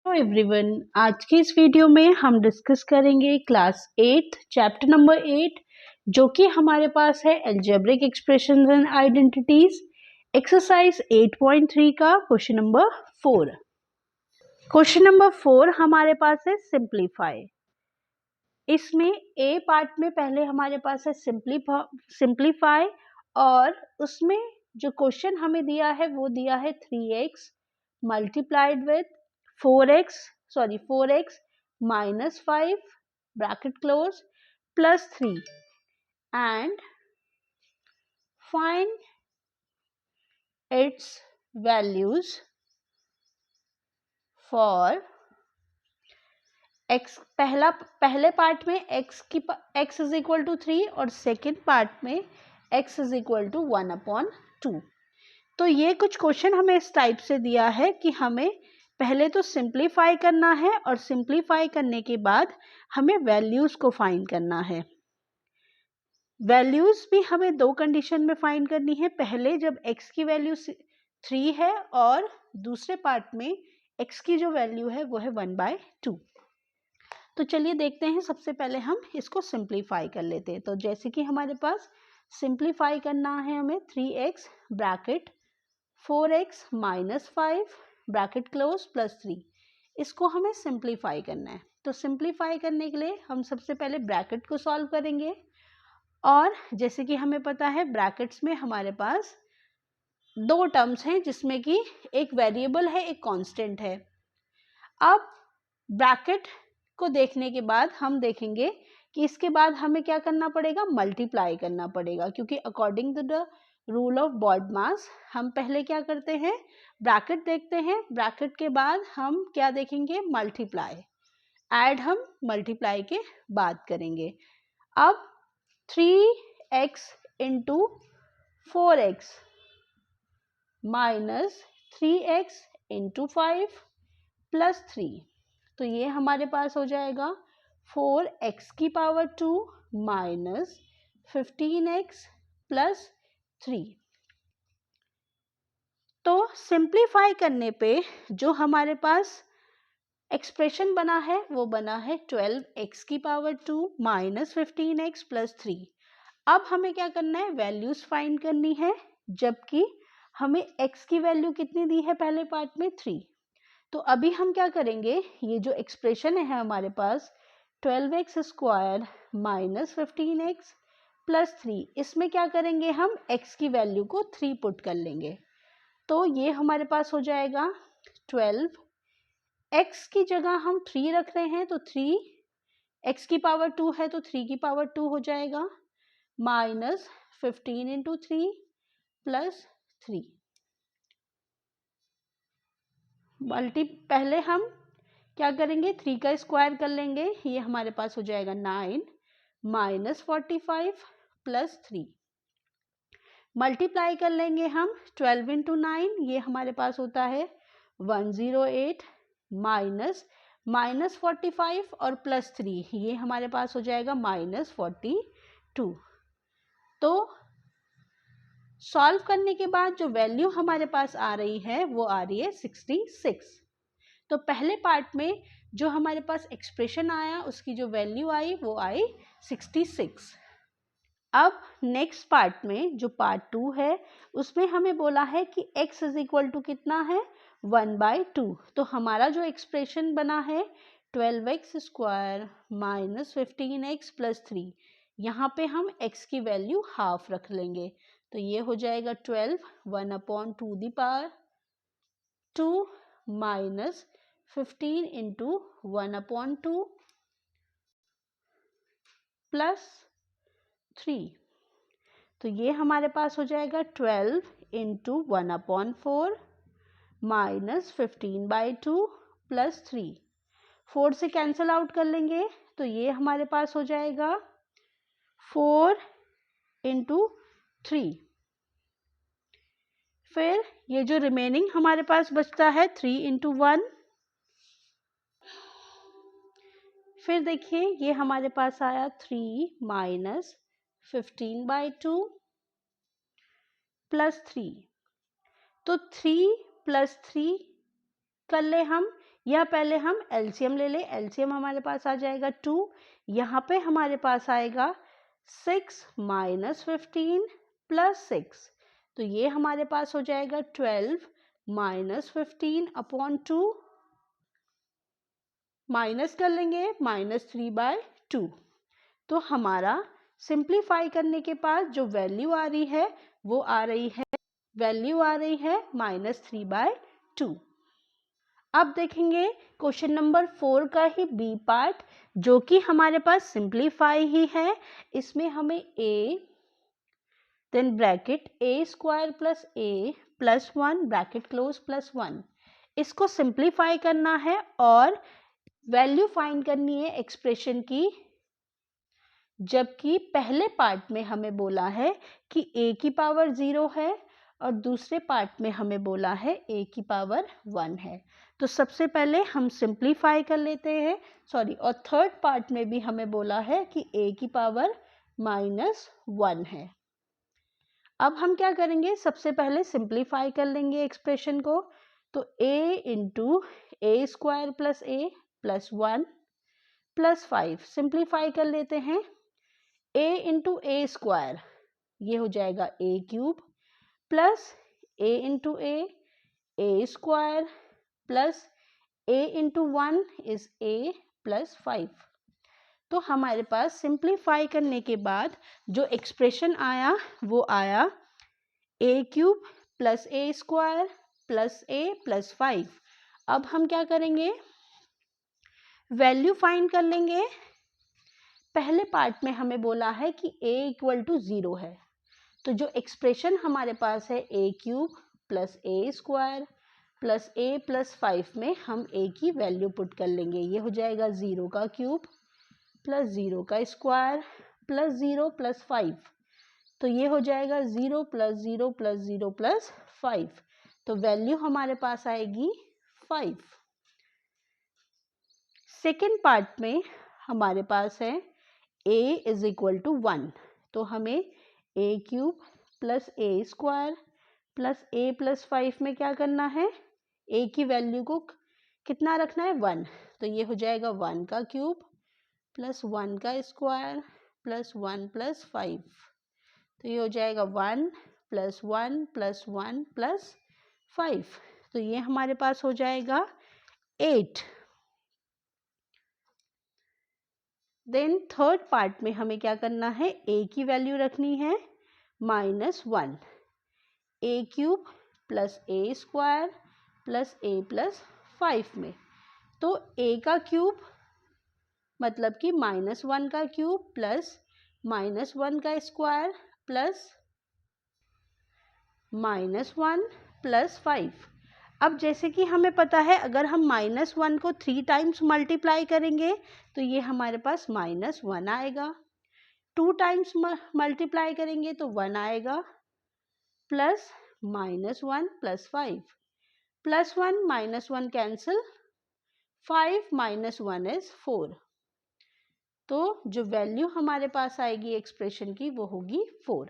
Hello everyone, आज की इस वीडियो में हम डिस्कस करेंगे क्लास 8 चैप्टर नंबर 8 जो कि हमारे पास है algebraic expressions and identities, exercise 8.3 का क्वेश्चन नंबर 4। क्वेश्चन नंबर 4 हमारे पास है सिंप्लीफाई। इसमें ए पार्ट में पहले हमारे पास है सिंप्लीफाई और उसमें जो क्वेश्चन हमें दिया है वो दिया है 3x multiplied with 4x minus 5 bracket close plus 3 and find its values for x। पहले पार्ट में x इज इक्वल टू 3 और सेकेंड पार्ट में x इज इक्वल टू 1/2। तो ये कुछ क्वेश्चन हमें इस टाइप से दिया है कि हमें पहले तो सिंप्लीफाई करना है और सिंप्लीफाई करने के बाद हमें वैल्यूज को फाइंड करना है। वैल्यूज भी हमें दो कंडीशन में फाइंड करनी है, पहले जब x की वैल्यू 3 है और दूसरे पार्ट में x की जो वैल्यू है वो है 1/2। तो चलिए देखते हैं, सबसे पहले हम इसको सिंप्लीफाई कर लेते हैं। तो जैसे कि हमारे पास सिंप्लीफाई करना है हमें 3x bracket 4x minus 5 bracket close plus 3, इसको हमें सिंप्लीफाई करना है। तो सिंप्लीफाई करने के लिए हम सबसे पहले ब्रैकेट को सॉल्व करेंगे और जैसे कि हमें पता है ब्रैकेट्स में हमारे पास दो टर्म्स हैं जिसमें कि एक वेरिएबल है एक कांस्टेंट है। अब ब्रैकेट को देखने के बाद हम देखेंगे कि इसके बाद हमें क्या करना पड़ेगा, मल्टीप्लाई करना पड़ेगा, क्योंकि according to the rule of BODMAS हम पहले क्या करते हैं, ब्रैकेट देखते हैं, ब्रैकेट के बाद हम क्या देखेंगे, मल्टीप्लाई। ऐड हम मल्टीप्लाई के बाद करेंगे। अब 3x into 4x minus 3x into 5 plus 3, तो ये हमारे पास हो जाएगा 4x की पावर 2 माइनस 15x प्लस 3। तो सिंप्लीफाई करने पे जो हमारे पास एक्सप्रेशन बना है वो बना है 12x की पावर 2 माइनस 15x प्लस 3। अब हमें क्या करना है, वैल्यूज फाइंड करनी है, जबकि हमें x की वैल्यू कितनी दी है पहले पार्ट में 3। तो अभी हम क्या करेंगे, ये जो एक्सप्रेशन है हमारे पास 12x square minus 15x plus 3, इसमें क्या करेंगे, हम x की वैल्यू को 3 पुट कर लेंगे। तो ये हमारे पास हो जाएगा 12, x की जगह हम 3 रख रहे हैं तो 3, x की पावर 2 है तो 3 की पावर 2 हो जाएगा, माइनस 15 इंटू 3 प्लस 3। पहले हम क्या करेंगे, 3 का स्क्वायर कर लेंगे, ये हमारे पास हो जाएगा 9 माइनस 45 प्लस 3। मल्टीप्लाई कर लेंगे हम 12 इंटू 9, ये हमारे पास होता है 108 माइनस 45 और प्लस 3, ये हमारे पास हो जाएगा माइनस 42। तो सॉल्व करने के बाद जो वैल्यू हमारे पास आ रही है वो आ रही है 66। तो पहले पार्ट में जो हमारे पास एक्सप्रेशन आया उसकी जो वैल्यू आई वो आई 66। अब नेक्स्ट पार्ट में जो पार्ट 2 है उसमें हमें बोला है कि x इज इक्वल टू कितना है, 1/2। तो हमारा जो एक्सप्रेशन बना है 12x square minus 15x plus 3, यहाँ पे हम x की वैल्यू हाफ रख लेंगे, तो ये हो जाएगा 12 1/2 the power 2 minus 15 into 1/2 plus 3। तो ये हमारे पास हो जाएगा 12 इंटू 1/4 माइनस 15/2 प्लस 3। 4 से कैंसिल आउट कर लेंगे तो ये हमारे पास हो जाएगा 4 इंटू 3। फिर ये जो रिमेनिंग हमारे पास बचता है 3 इंटू 1। फिर देखिए ये हमारे पास आया 3 माइनस 15/2 प्लस 3। तो 3 प्लस 3 कर ले हम, या पहले हम एलसीएम ले लें। एलसीएम हमारे पास आ जाएगा 2, यहाँ पे हमारे पास आएगा 6 माइनस 15 प्लस 6, तो ये हमारे पास हो जाएगा 12 माइनस 15 अपॉन 2, माइनस कर लेंगे -3/2। तो हमारा सिंप्लीफाई करने के बाद जो वैल्यू आ रही है वो आ रही है -3/2। अब देखेंगे क्वेश्चन नंबर 4 का ही बी पार्ट, जो कि हमारे पास सिंप्लीफाई ही है। इसमें हमें a then bracket a² plus a plus 1 bracket close plus 1, इसको सिंप्लीफाई करना है और वैल्यू फाइंड करनी है एक्सप्रेशन की, जबकि पहले पार्ट में हमें बोला है कि a की पावर 0 है और दूसरे पार्ट में हमें बोला है a की पावर 1 है। तो सबसे पहले हम सिंप्लीफाई कर लेते हैं, और थर्ड पार्ट में भी हमें बोला है कि a की पावर -1 है। अब हम क्या करेंगे, सबसे पहले सिंप्लीफाई कर लेंगे एक्सप्रेशन को। तो a into a² plus a plus 1 plus 5 simplify कर लेते हैं। a इंटू a², ये हो जाएगा a³ plus a into a² plus a into 1 is a plus 5। तो हमारे पास सिंप्लीफाई करने के बाद जो एक्सप्रेशन आया वो आया a³ plus a² plus a plus 5। अब हम क्या करेंगे, वैल्यू फाइंड कर लेंगे। पहले पार्ट में हमें बोला है कि a इक्वल टू 0 है, तो जो एक्सप्रेशन हमारे पास है a³ plus a² plus a plus 5 में हम a की वैल्यू पुट कर लेंगे। ये हो जाएगा 0 का क्यूब प्लस 0 का स्क्वायर प्लस 0 प्लस 5, तो ये हो जाएगा 0 प्लस 0 प्लस 0 प्लस 5, तो वैल्यू हमारे पास आएगी 5। सेकेंड पार्ट में हमारे पास है a इज इक्वल टू 1, तो हमें a³ plus a² plus a plus 5 में क्या करना है, a की वैल्यू को कितना रखना है, 1, तो ये हो जाएगा 1 का क्यूब प्लस 1 का स्क्वायर प्लस 1 प्लस 5, तो ये हो जाएगा 1 प्लस 1 प्लस 1 प्लस 5, तो ये हमारे पास हो जाएगा 8। देन थर्ड पार्ट में हमें क्या करना है, a की वैल्यू रखनी है -1, a³ plus a² plus a plus 5 में, तो a का क्यूब मतलब कि -1 का क्यूब प्लस -1 का स्क्वायर प्लस -1 प्लस 5। अब जैसे कि हमें पता है अगर हम -1 को 3 टाइम्स मल्टीप्लाई करेंगे तो ये हमारे पास -1 आएगा, 2 टाइम्स मल्टीप्लाई करेंगे तो 1 आएगा, plus -1 plus 5, plus 1 -1 cancel, 5 - 1 is 4, तो जो वैल्यू हमारे पास आएगी एक्सप्रेशन की वो होगी 4।